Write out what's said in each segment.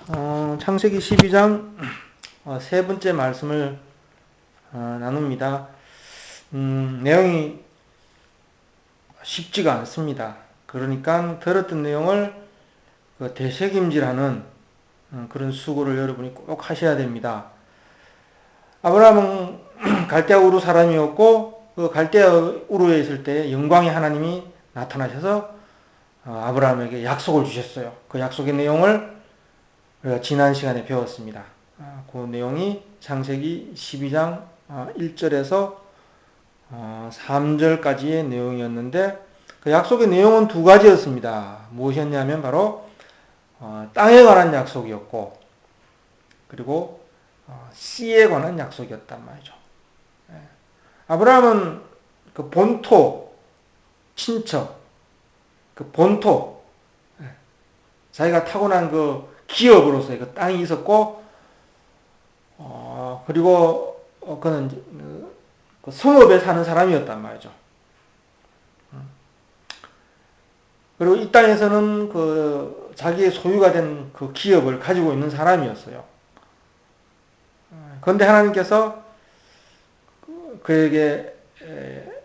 창세기 12장 세 번째 말씀을 나눕니다. 내용이 쉽지가 않습니다. 그러니까 들었던 내용을 되새김질하는 그런 수고를 여러분이 꼭 하셔야 됩니다. 아브라함은 갈대아 우르 사람이었고 그 갈대아 우르에 있을 때 영광의 하나님이 나타나셔서 아브라함에게 약속을 주셨어요. 그 약속의 내용을 우리가 지난 시간에 배웠습니다. 그 내용이 창세기 12장 1절에서 3절까지의 내용이었는데 그 약속의 내용은 두 가지였습니다. 무엇이었냐면 바로 땅에 관한 약속이었고 그리고 씨에 관한 약속이었단 말이죠. 아브라함은 그 본토, 친척, 그 본토, 자기가 타고난 그 기업으로서의 그 땅이 있었고, 그리고 그는 그 성읍에 사는 사람이었단 말이죠. 그리고 이 땅에서는 그 자기의 소유가 된 그 기업을 가지고 있는 사람이었어요. 그런데 하나님께서 그에게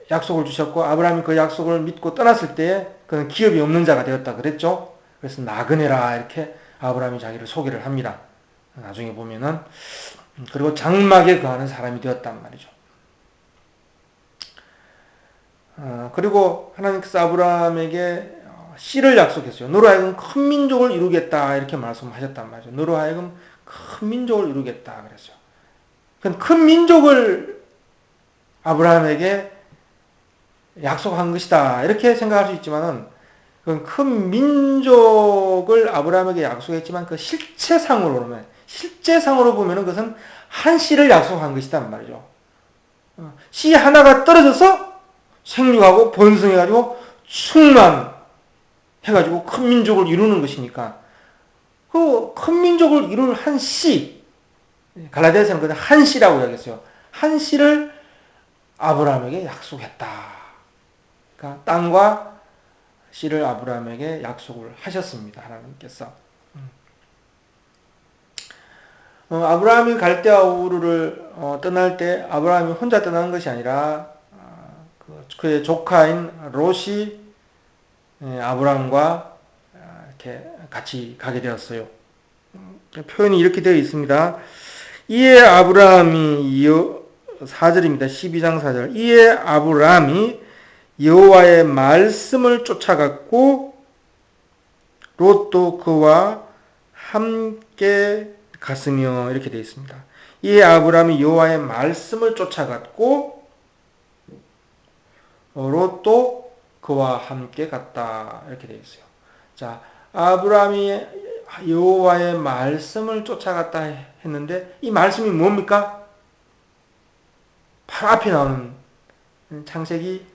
약속을 주셨고 아브라함이 그 약속을 믿고 떠났을 때에 그는 기업이 없는 자가 되었다 그랬죠. 그래서 나그네라 이렇게 아브라함이 자기를 소개를 합니다. 나중에 보면은 그리고 장막에 거하는 사람이 되었단 말이죠. 그리고 하나님께서 아브라함에게 씨를 약속했어요. 너로 하여금 큰 민족을 이루겠다 이렇게 말씀하셨단 말이죠. 너로 하여금 큰 민족을 이루겠다 그랬어요. 큰 민족을 아브라함에게 약속한 것이다 이렇게 생각할 수 있지만은 큰 민족을 아브라함에게 약속했지만 그 실체상으로 보면은 그것은 한 씨를 약속한 것이단 말이죠. 씨 하나가 떨어져서 생육하고 번성해가지고 충만해가지고 큰 민족을 이루는 것이니까 그 큰 민족을 이룰 한 씨, 갈라디아서는 그냥 한 씨라고 이야기했어요. 한 씨를 아브라함에게 약속했다. 그러니까 땅과 씨를 아브라함에게 약속을 하셨습니다. 하나님께서. 아브라함이 갈대아 우르를 떠날 때 아브라함이 혼자 떠나는 것이 아니라 그의 조카인 롯이 아브라함과 이렇게 같이 가게 되었어요. 표현이 이렇게 되어 있습니다. 이에 아브라함이 4절입니다. 12장 4절. 이에 아브라함이 여호와의 말씀을 쫓아갔고 롯도 그와 함께 갔으며 이렇게 되어 있습니다. 이에 아브라함이 여호와의 말씀을 쫓아갔고 롯도 그와 함께 갔다 이렇게 되어 있어요. 자, 아브라함이 여호와의 말씀을 쫓아갔다 했는데 이 말씀이 뭡니까? 바로 앞에 나오는 창세기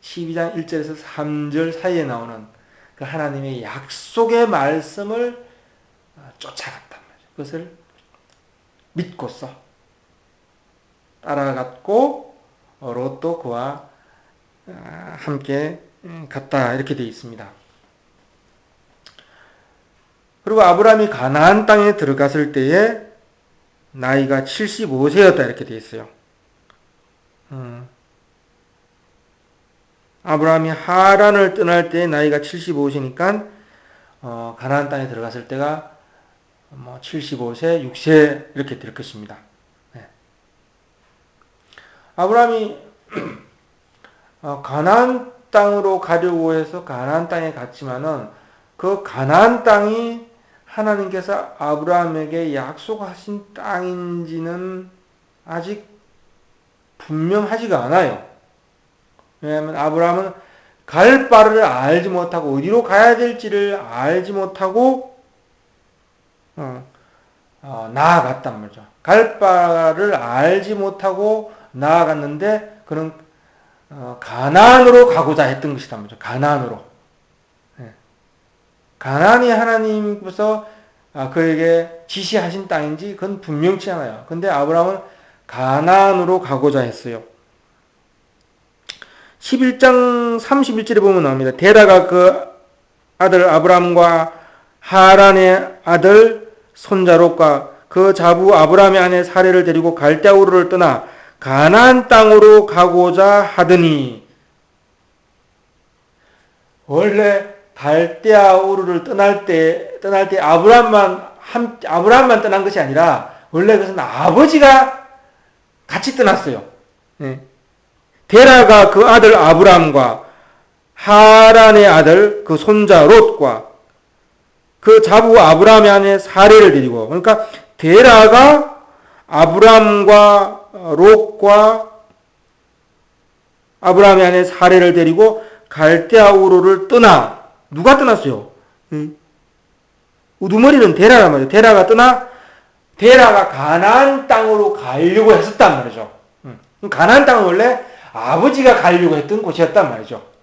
12장 1절에서 3절 사이에 나오는 그 하나님의 약속의 말씀을 쫓아갔단 말이에요. 그것을 믿고서 따라갔고 롯도 그와 함께 갔다 이렇게 되어 있습니다. 그리고 아브라함이 가나안 땅에 들어갔을 때에 나이가 75세였다 이렇게 되어 있어요. 아브라함이 하란을 떠날 때 나이가 75세니까 가나안 땅에 들어갔을 때가 75세, 6세 이렇게 될 것입니다. 네. 아브라함이 가나안 땅으로 가려고 해서 가나안 땅에 갔지만은 그 가나안 땅이 하나님께서 아브라함에게 약속하신 땅인지는 아직 분명하지가 않아요. 왜냐하면 아브라함은 갈 바를 알지 못하고 어디로 가야 될지를 알지 못하고 나아갔단 말이죠. 갈 바를 알지 못하고 나아갔는데 그는 가나안으로 가고자 했던 것이단 말이죠. 가나안으로. 가나안이 하나님께서 그에게 지시하신 땅인지 그건 분명치 않아요. 근데 아브라함은 가나안으로 가고자 했어요. 11장 31절에 보면 나옵니다. 데라가 그 아들 아브라함과 하란의 아들 손자 롯과 그 자부 아브라함의 아내 사레를 데리고 갈대아 우르를 떠나 가나안 땅으로 가고자 하더니, 원래 갈대아 우르를 떠날 때 아브라함만 떠난 것이 아니라 원래 그것은 아버지가 같이 떠났어요. 네. 데라가 그 아들 아브라함과 하란의 아들 그 손자 롯과 그 자부 아브라함의 아내 사레를 데리고, 그러니까 데라가 아브라함과 롯과 아브라함의 아내 사레를 데리고 갈대아 우르를 떠나, 누가 떠났어요? 우두머리는 데라란 말이죠. 데라가 떠나 데라가 가나안 땅으로 가려고 했었단 말이죠. 가나안 땅은 원래 아버지가 가려고 했던 곳이었단 말이죠.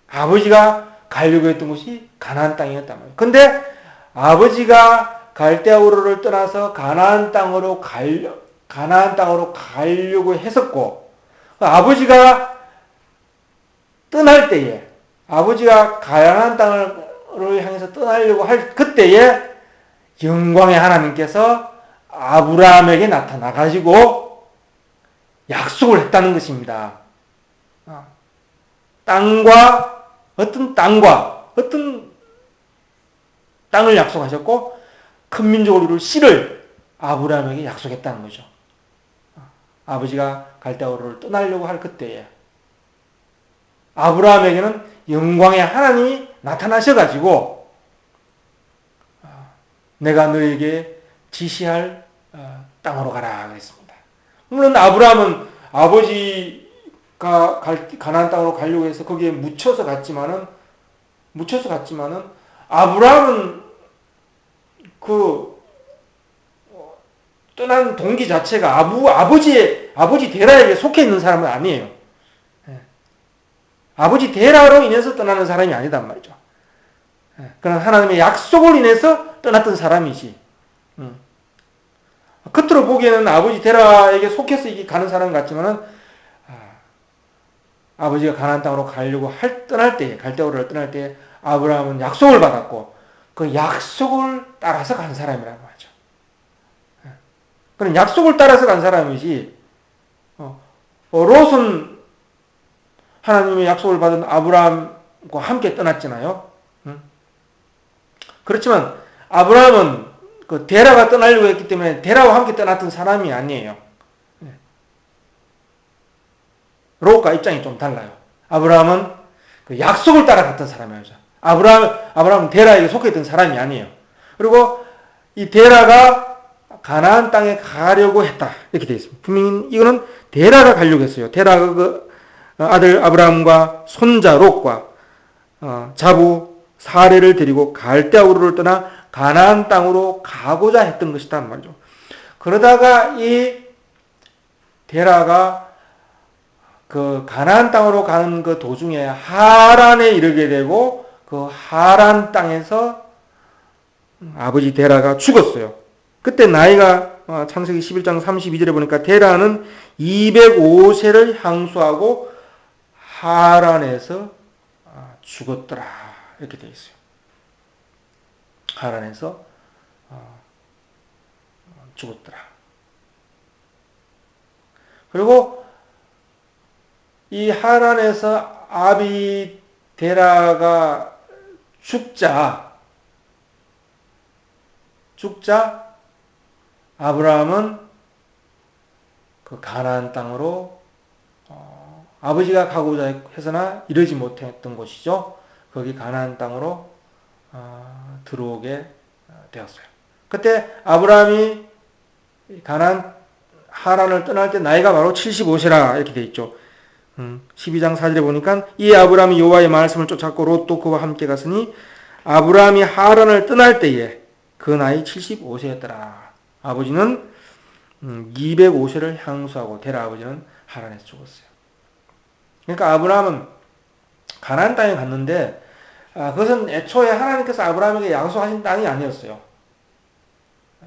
아버지가 가려고 했던 곳이 가나안 땅이었단 말이에요. 근데 아버지가 갈대아 우르를 떠나서 가나안 땅으로 가려고 했었고, 아버지가 떠날 때에, 아버지가 가나안 땅을 향해서 떠나려고 할 그때에 영광의 하나님께서 아브라함에게 나타나 가지고 약속을 했다는 것입니다. 어떤 땅을 약속하셨고 큰 민족을 이룰 씨를 아브라함에게 약속했다는 거죠. 아버지가 갈대아 우르를 떠나려고 할 그때에 아브라함에게는 영광의 하나님이 나타나셔가지고 내가 너에게 지시할 땅으로 가라 그랬습니다. 물론 아브라함은 아버지가 가나안 땅으로 가려고 해서 거기에 묻혀서 갔지만은 아브라함은 그 떠난 동기 자체가 아버지 데라에게 속해 있는 사람은 아니에요. 아버지 데라로 인해서 떠나는 사람이 아니단 말이죠. 그런 하나님의 약속을 인해서 떠났던 사람이지. 겉으로 보기에는 아버지 데라에게 속해서 가는 사람 같지만은 아버지가 가나안 땅으로 가려고 떠날 때에, 갈대아 우르를 떠날 때에 아브라함은 약속을 받았고 그 약속을 따라서 간 사람이라고 하죠. 그런 약속을 따라서 간 사람이지, 롯은 하나님의 약속을 받은 아브라함과 함께 떠났잖아요. 그렇지만 아브라함은 그 데라가 떠나려고 했기 때문에 데라와 함께 떠났던 사람이 아니에요. 롯과 입장이 좀 달라요. 아브라함은 그 약속을 따라갔던 사람이죠. 아브라함은 데라에게 속해 있던 사람이 아니에요. 그리고 이 데라가 가나안 땅에 가려고 했다 이렇게 되어 있습니다. 분명히 이거는 데라가 가려고 했어요. 데라가 그 아들 아브라함과 손자 롯과 자부 사레를 데리고 갈대아 우르를 떠나 가나안 땅으로 가고자 했던 것이다 말이죠. 그러다가 이 데라가 그 가나안 땅으로 가는 그 도중에 하란에 이르게 되고 그 하란 땅에서 아버지 데라가 죽었어요. 그때 나이가 창세기 11장 32절에 보니까 데라는 205세를 향수하고 하란에서 죽었더라 이렇게 되어 있어요. 하란에서 죽었더라. 그리고 이 하란에서 아비 데라가 죽자 아브라함은 그 가나안 땅으로 아버지가 가고자 해서나 이르지 못했던 곳이죠. 거기 가나안 땅으로 들어오게 되었어요. 그때 아브라함이 하란을 떠날 때 나이가 바로 75세라 이렇게 되어 있죠. 12장 4절에 보니까 이 아브라함이 여호와의 말씀을 쫓았고 롯도 그와 함께 갔으니 아브라함이 하란을 떠날 때에 그 나이 75세였더라. 아버지는 205세를 향수하고 데라 아버지는 하란에서 죽었어요. 그러니까 아브라함은 가나안 땅에 갔는데 그것은 애초에 하나님께서 아브라함에게 약속하신 땅이 아니었어요.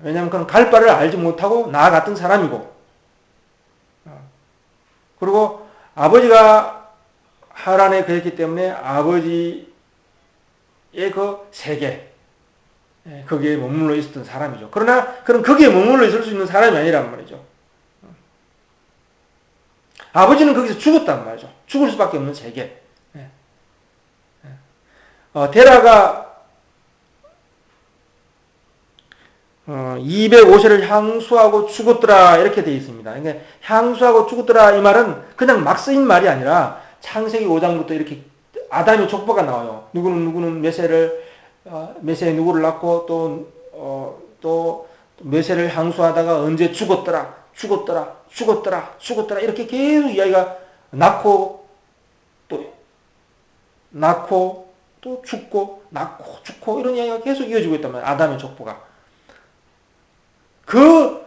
왜냐하면 그는 갈 바를 알지 못하고 나아갔던 사람이고, 그리고 아버지가 하란에 그랬기 때문에 아버지의 그 세계, 거기에 머물러 있었던 사람이죠. 그러나 그럼 거기에 머물러 있을 수 있는 사람이 아니란 말이죠. 아버지는 거기서 죽었단 말이죠. 죽을 수밖에 없는 세계. 데라가 205세를 향수하고 죽었더라 이렇게 되어 있습니다. 그러니까 향수하고 죽었더라 이 말은 그냥 막 쓰인 말이 아니라 창세기 5장부터 이렇게 아담의 족보가 나와요. 누구는 메세에 누구를 낳고 또 메세를 향수하다가 언제 죽었더라 이렇게 계속 이야기가 낳고 또 죽고 이런 이야기가 계속 이어지고 있단 말이에요. 아담의 족보가. 그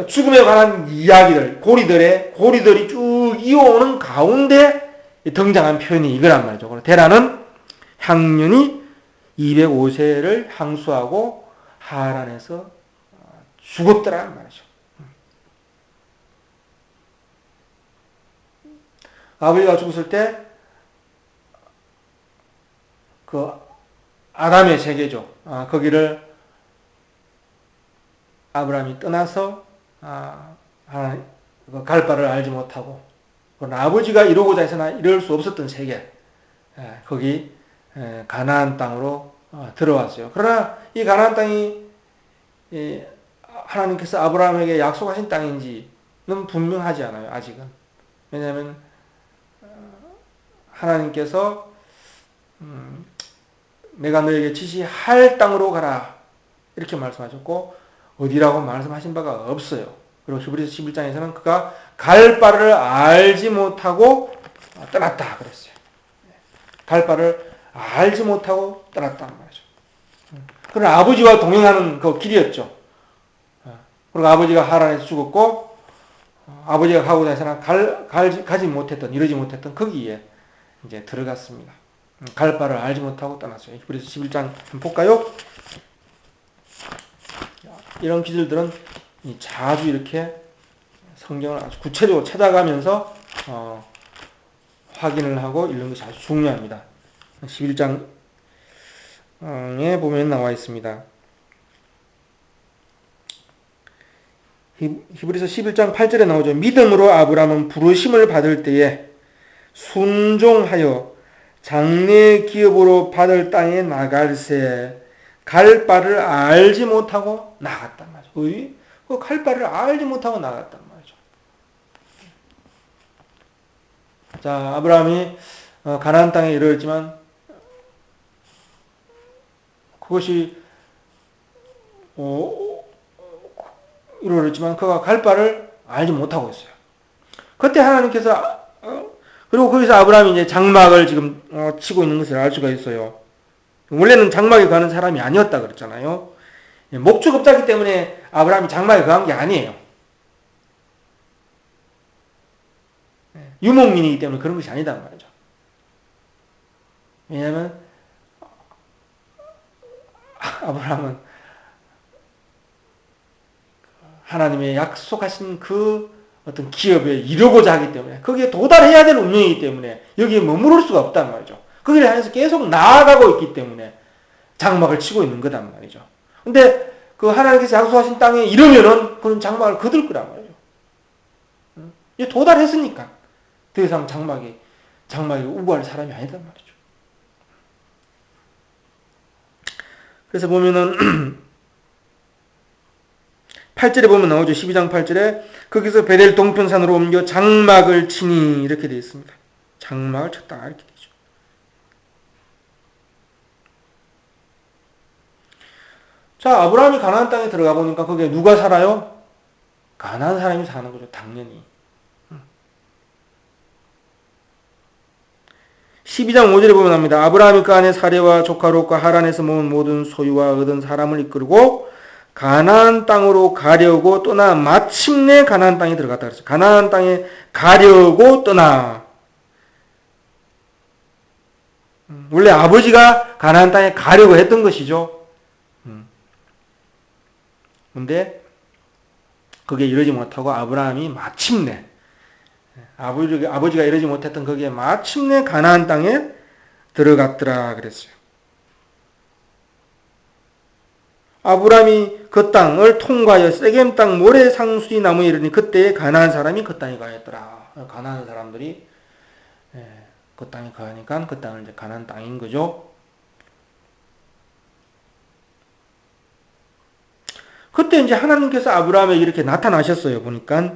죽음에 관한 이야기들, 고리들이 쭉 이어오는 가운데 등장한 표현이 이거란 말이죠. 그래서 데라는 향년이 205세를 향수하고 하란에서 죽었더라는 말이죠. 아버지가 죽었을 때 그 아담의 세계죠. 거기를 아브라함이 떠나서 갈 바를 알지 못하고 그러나 아버지가 이루고자 해서나 이룰 수 없었던 세계 거기 가나안 땅으로 들어왔어요. 그러나 이 가나안 땅이 하나님께서 아브라함에게 약속하신 땅인지는 분명하지 않아요. 아직은. 왜냐하면 하나님께서 내가 너에게 지시할 땅으로 가라 이렇게 말씀하셨고 어디라고 말씀하신 바가 없어요. 그리고 히브리서 11장에서는 그가 갈 바를 알지 못하고 떠났다 그랬어요. 갈 바를 알지 못하고 떠났단 말이죠. 그러나 아버지와 동행하는 그 길이었죠. 그리고 아버지가 하란에서 죽었고 아버지가 가고자 해서는 가지 못했던 이루지 못했던 거기에 이제 들어갔습니다. 갈 바를 알지 못하고 떠났어요. 히브리서 11장 한번 볼까요? 이런 기술들은 자주 이렇게 성경을 아주 구체적으로 찾아가면서 확인을 하고 읽는 것이 아주 중요합니다. 11장에 보면 나와 있습니다. 히브리서 11장 8절에 나오죠. 믿음으로 아브라함은 부르심을 받을 때에 순종하여 장래 기업으로 받을 땅에 나갈새 갈 바를 알지 못하고 나갔단 말이죠. 그 갈 바를 알지 못하고 나갔단 말이죠. 자, 아브라함이 가나안 땅에 이르렀지만 그것이 이루어졌지만 그가 갈 바를 알지 못하고 있어요. 그때 하나님께서 그리고 거기서 아브라함이 이제 장막을 지금 치고 있는 것을 알 수가 있어요. 원래는 장막에 가는 사람이 아니었다 그랬잖아요. 목축업자이기 때문에 아브라함이 장막에 가는 게 아니에요. 유목민이기 때문에 그런 것이 아니단 말이죠. 왜냐하면 아브라함은 하나님의 약속하신 그 어떤 기업에 이루고자 하기 때문에 거기에 도달해야 될 운명이기 때문에 여기에 머무를 수가 없단 말이죠. 거기를 향해서 계속 나아가고 있기 때문에 장막을 치고 있는 거단 말이죠. 근데 그 하나님께서 약속하신 땅에 이르면은 그런 장막을 거둘 거란 말이죠. 이제 도달했으니까 더 이상 장막에 우거할 사람이 아니단 말이죠. 그래서 보면은 8절에 보면 나오죠. 12장 8절에 거기서 베델 동편산으로 옮겨 장막을 치니 이렇게 되어 있습니다. 장막을 쳤다 이렇게 되죠. 자, 아브라함이 가나안 땅에 들어가 보니까 거기에 누가 살아요? 가나안 사람이 사는 거죠. 당연히. 12장 5절에 보면 합니다. 아브라함이 그 안에 사레와 조카 롯과 하란에서 모은 모든 소유와 얻은 사람을 이끌고 가나안 땅으로 가려고 떠나 마침내 가나안 땅에 들어갔다 그랬어요. 가나안 땅에 가려고 떠나. 원래 아버지가 가나안 땅에 가려고 했던 것이죠. 근데 그게 이러지 못하고 아브라함이 마침내 아버지가 이러지 못했던 거기에 마침내 가나안 땅에 들어갔더라 그랬어요. 아브라함이 그 땅을 통과하여 세겜 땅 모래 상수리 나무에 이르니 그때에 가나안 사람이 그 땅에 거하였더라. 가나안 사람들이 그 땅에 거하니까 그 땅을 이제 가나안 땅인 거죠. 그때 이제 하나님께서 아브라함에게 이렇게 나타나셨어요. 보니까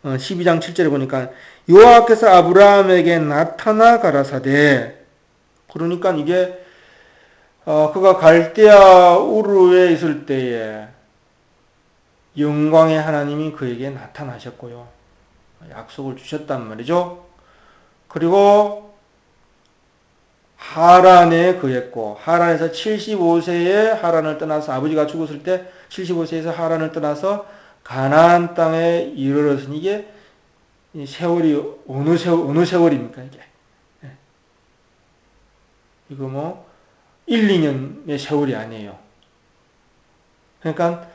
12장 7절에 보니까 여호와께서 아브라함에게 나타나 가라사대. 그러니까 이게 그가 갈대아 우르에 있을 때에 영광의 하나님이 그에게 나타나셨고요. 약속을 주셨단 말이죠. 그리고 하란에 거했고 하란에서 75세에 하란을 떠나서 아버지가 죽었을 때 75세에서 하란을 떠나서 가나안 땅에 이르렀으니 이게 세월이 어느 세월입니까 이게? 이거 뭐 1, 2년의 세월이 아니에요. 그러니까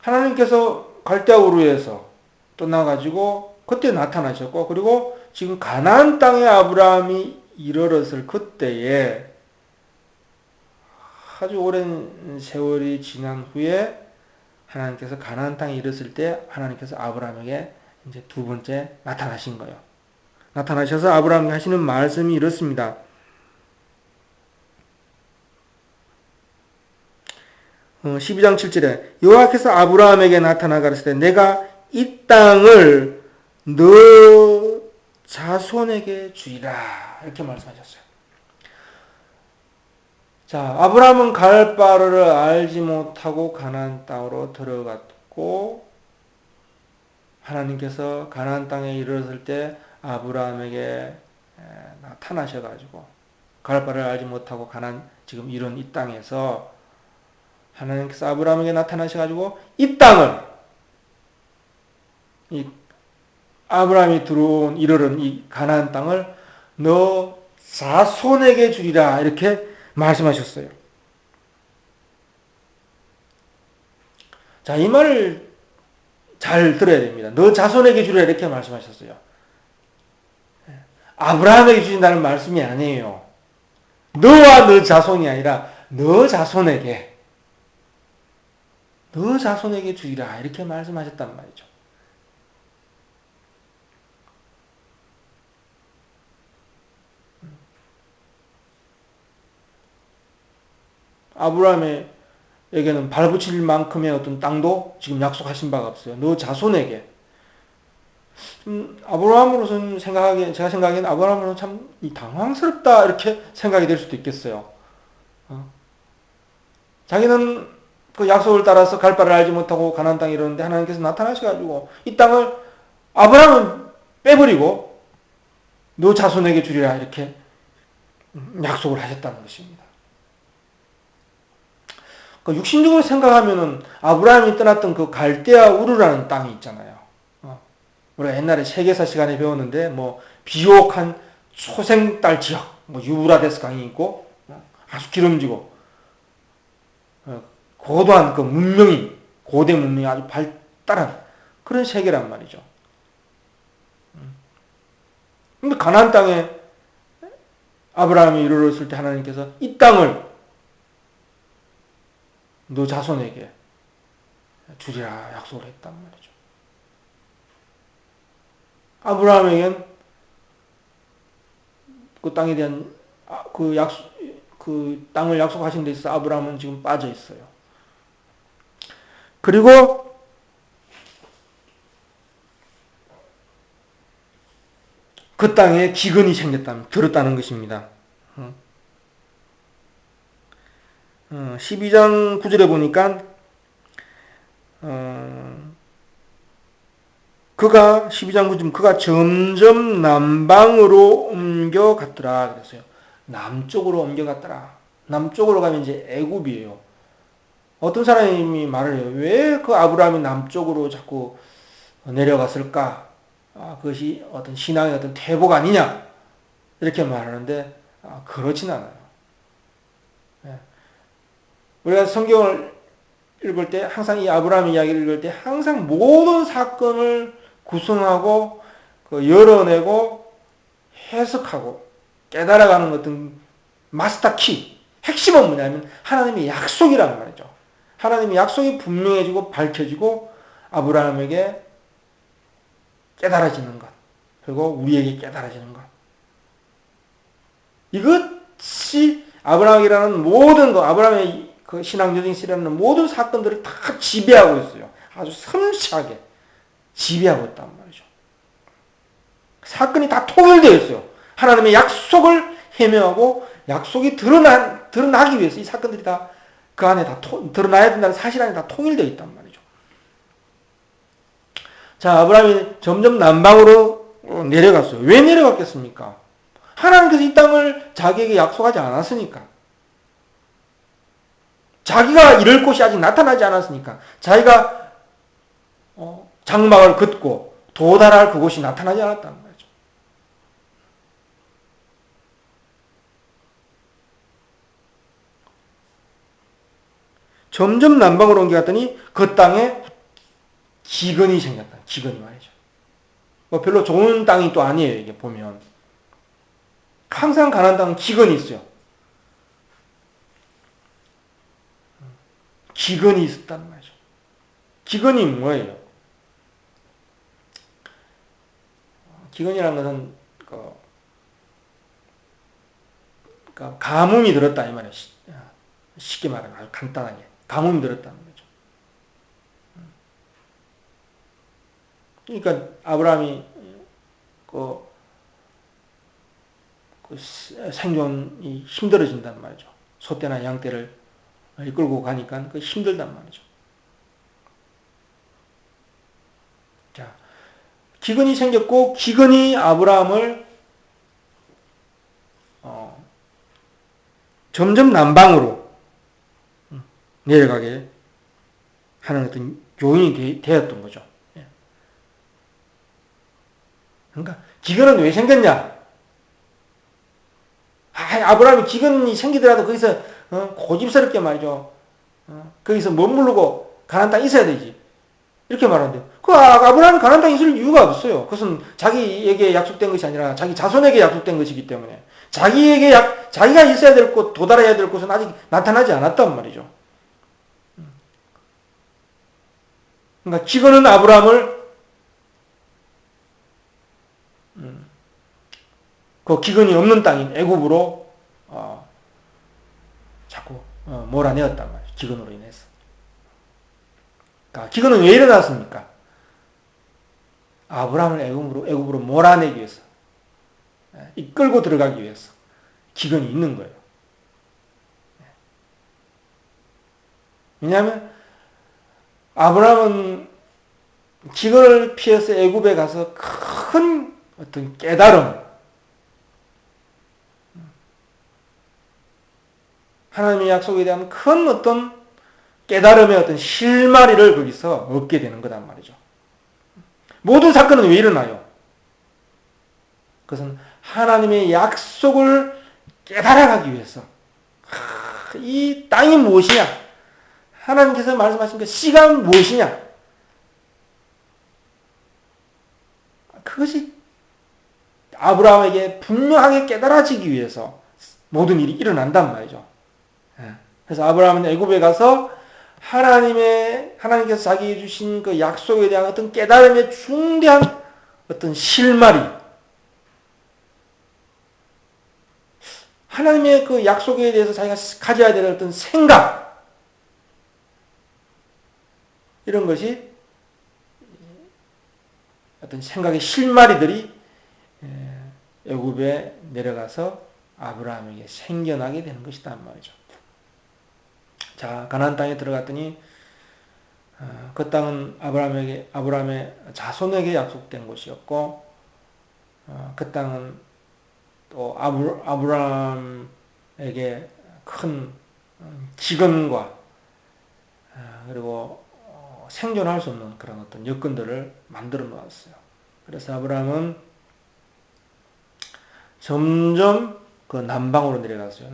하나님께서 갈대아우르에서 떠나가지고 그때 나타나셨고 그리고 지금 가나안 땅에 아브라함이 이르렀을 그때에 아주 오랜 세월이 지난 후에 하나님께서 가나안 땅에 이르렀을 때 하나님께서 아브라함에게 이제 두 번째 나타나신 거예요. 나타나셔서 아브라함에게 하시는 말씀이 이렇습니다. 12장 7절에 여호와께서 아브라함에게 나타나 가라사대 내가 이 땅을 너 자손에게 주리라 이렇게 말씀하셨어요. 자, 아브라함은 갈 바를 알지 못하고 가나안 땅으로 들어갔고 하나님께서 가나안 땅에 이르렀을 때 아브라함에게 나타나셔가지고 갈 바를 알지 못하고 가나안 지금 이런 이 땅에서 하나님께서 아브라함에게 나타나셔가지고 이 땅을 이 아브라함이 들어온 이르는 이 가나안 땅을 너 자손에게 주리라 이렇게 말씀하셨어요. 자, 이 말을 잘 들어야 됩니다. 너 자손에게 주리라 이렇게 말씀하셨어요. 아브라함에게 주신다는 말씀이 아니에요. 너와 너 자손이 아니라 너 자손에게 주리라 이렇게 말씀하셨단 말이죠. 아브라함에게는 발붙일 만큼의 어떤 땅도 지금 약속하신 바가 없어요. 너 자손에게. 아브라함으로서는 제가 생각하기에는 아브라함으로는 참 당황스럽다 이렇게 생각이 될 수도 있겠어요. 자기는 그 약속을 따라서 갈 바를 알지 못하고 가나안 땅에 이르는데 하나님께서 나타나셔가지고 이 땅을 아브라함은 빼버리고 너 자손에게 주리라 이렇게 약속을 하셨다는 것입니다. 그 육신적으로 생각하면은 아브라함이 떠났던 그 갈대아 우르라는 땅이 있잖아요. 우리가 옛날에 세계사 시간에 배웠는데 뭐 비옥한 초생딸 지역, 뭐 유브라데스 강이 있고 아주 기름지고 고도한 그 문명이 고대 문명이 아주 발달한 그런 세계란 말이죠. 근데 가나안 땅에 아브라함이 이르렀을 때 하나님께서 이 땅을 너 자손에게 주리라 약속을 했단 말이죠. 아브라함에겐 그 땅에 대한 그 땅을 약속하신 데 있어서 아브라함은 지금 빠져 있어요. 그리고 그 땅에 기근이 들었다는 것입니다. 12장 9절에 보니까 그가 12장 9절 그가 점점 남방으로 옮겨갔더라 그랬어요. 남쪽으로 옮겨갔더라. 남쪽으로 가면 이제 애굽이에요. 어떤 사람이 말을 해요. 왜 그 아브라함이 남쪽으로 자꾸 내려갔을까? 그것이 어떤 신앙의 어떤 태복 아니냐? 이렇게 말하는데 그렇진 않아요. 우리가 성경을 읽을 때 항상 이 아브라함 이야기를 읽을 때 항상 모든 사건을 구성하고 그 열어내고 해석하고 깨달아가는 어떤 마스터 키, 핵심은 뭐냐면 하나님의 약속이란 말이죠. 하나님의 약속이 분명해지고 밝혀지고 아브라함에게 깨달아지는 것, 그리고 우리에게 깨달아지는 것. 이것이 아브라함이라는 모든 것, 아브라함의 그 신앙적인 시라는 모든 사건들이 다 지배하고 있어요. 아주 섬세하게 지배하고 있단 말이죠. 사건이 다 통일되어 있어요. 하나님의 약속을 해명하고 약속이 드러나기 위해서 이 사건들이 다 그 안에 다 드러나야 된다는 사실 안에 다 통일되어 있단 말이죠. 자, 아브라함이 점점 남방으로 내려갔어요. 왜 내려갔겠습니까? 하나님께서 이 땅을 자기에게 약속하지 않았으니까. 자기가 이럴 곳이 아직 나타나지 않았으니까. 자기가 장막을 긋고 도달할 그곳이 나타나지 않았다는 거죠. 점점 남방으로 옮겨갔더니 그 땅에 기근이 생겼다. 기근이 말이죠. 뭐 별로 좋은 땅이 또 아니에요. 이게 보면. 항상 가나안 땅은 기근이 있어요. 기근이 있었단 말이죠. 기근이 뭐예요? 기근이라는 것은 가뭄이 들었다 이 말이에요. 쉽게 말하면 아주 간단하게 가뭄이 들었다는 거죠. 그러니까 아브라함이 그 생존이 힘들어진단 말이죠. 소떼나 양떼를 이끌고 가니까 그 힘들단 말이죠. 자, 기근이 생겼고 기근이 아브라함을 점점 남방으로 내려가게 하는 어떤 요인이 되었던 거죠. 그러니까 기근은 왜 생겼냐? 아브라함이 기근이 생기더라도 거기서 고집스럽게 말이죠. 거기서 머무르고 가나안 땅에 있어야 되지. 이렇게 말하는데 그 아브라함이 가나안 땅에 있을 이유가 없어요. 그것은 자기에게 약속된 것이 아니라 자기 자손에게 약속된 것이기 때문에 자기가 있어야 될 곳, 도달해야 될 곳은 아직 나타나지 않았단 말이죠. 그러니까 기근은 아브라함을 그 기근이 없는 땅인 애굽으로 자꾸 몰아내었단 말이에요. 기근으로 인해서. 그러니까 기근은 왜 일어났습니까? 아브라함을 애굽으로 몰아내기 위해서, 이끌고 들어가기 위해서 기근이 있는 거예요. 왜냐하면 아브라함은 기근을 피해서 애굽에 가서 큰 어떤 깨달음, 하나님의 약속에 대한 큰 어떤 깨달음의 어떤 실마리를 거기서 얻게 되는 거단 말이죠. 모든 사건은 왜 일어나요? 그것은 하나님의 약속을 깨달아가기 위해서. 이 땅이 무엇이냐? 하나님께서 말씀하신 그 씨가 무엇이냐? 그것이 아브라함에게 분명하게 깨달아지기 위해서 모든 일이 일어난단 말이죠. 그래서 아브라함은 애굽에 가서 하나님께서 자기에게 주신 그 약속에 대한 어떤 깨달음의 중대한 어떤 실마리, 하나님의 그 약속에 대해서 자기가 가져야 될 어떤 생각, 이런 것이 어떤 생각의 실마리들이 애굽에 내려가서 아브라함에게 생겨나게 되는 것이다 말이죠. 자, 가나안 땅에 들어갔더니 그 땅은 아브라함의 자손에게 약속된 곳이었고, 그 땅은 또 아브라함에게 큰 기근과 그리고 생존할 수 없는 그런 어떤 여건들을 만들어 놓았어요. 그래서 아브라함은 점점 그 남방으로 내려갔어요.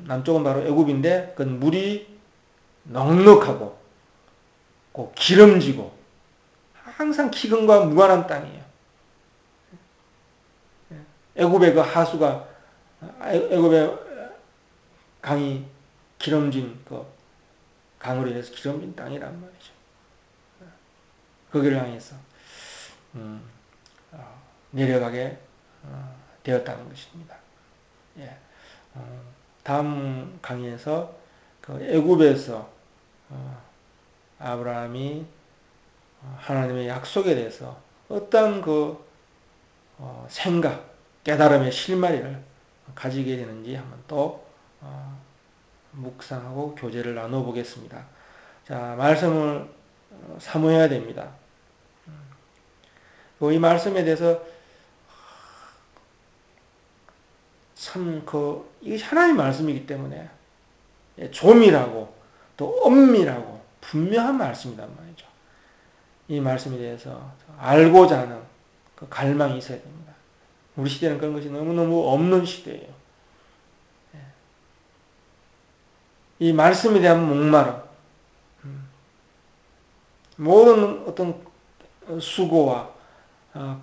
남쪽은 바로 애굽인데 그 물이 넉넉하고 기름지고 항상 기근과 무관한 땅이에요. 애굽의 그 하수가 애굽의 강이 기름진 그 강으로 인해서 기름진 땅이란 말이죠. 거기를 향해서 내려가게 되었다는 것입니다. 예. 다음 강의에서 그 애굽에서 아브라함이 하나님의 약속에 대해서 어떤 그 생각, 깨달음의 실마리를 가지게 되는지 한번 또 묵상하고 교제를 나눠보겠습니다. 자, 말씀을 사모해야 됩니다. 이 말씀에 대해서 참 이것이 하나님의 말씀이기 때문에 조밀하고 또 엄밀하고 분명한 말씀이란 말이죠. 이 말씀에 대해서 알고자 하는 그 갈망이 있어야 됩니다. 우리 시대는 그런 것이 너무너무 없는 시대예요. 이 말씀에 대한 목마름, 모든 어떤 수고와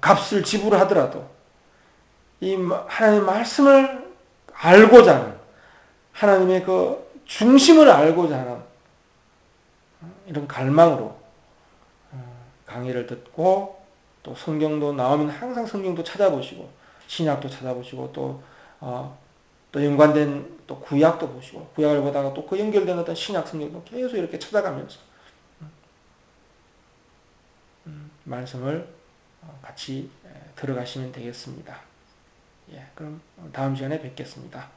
값을 지불하더라도 이 하나님의 말씀을 알고자 하는, 하나님의 그 중심을 알고자 하는 이런 갈망으로 강의를 듣고 또 성경도 나오면 항상 성경도 찾아보시고 신약도 찾아보시고 또 연관된 또 구약도 보시고 구약을 보다가 또 그 연결된 어떤 신약 성경도 계속 이렇게 찾아가면서 말씀을 같이 들어가시면 되겠습니다. 예, 그럼 다음 시간에 뵙겠습니다.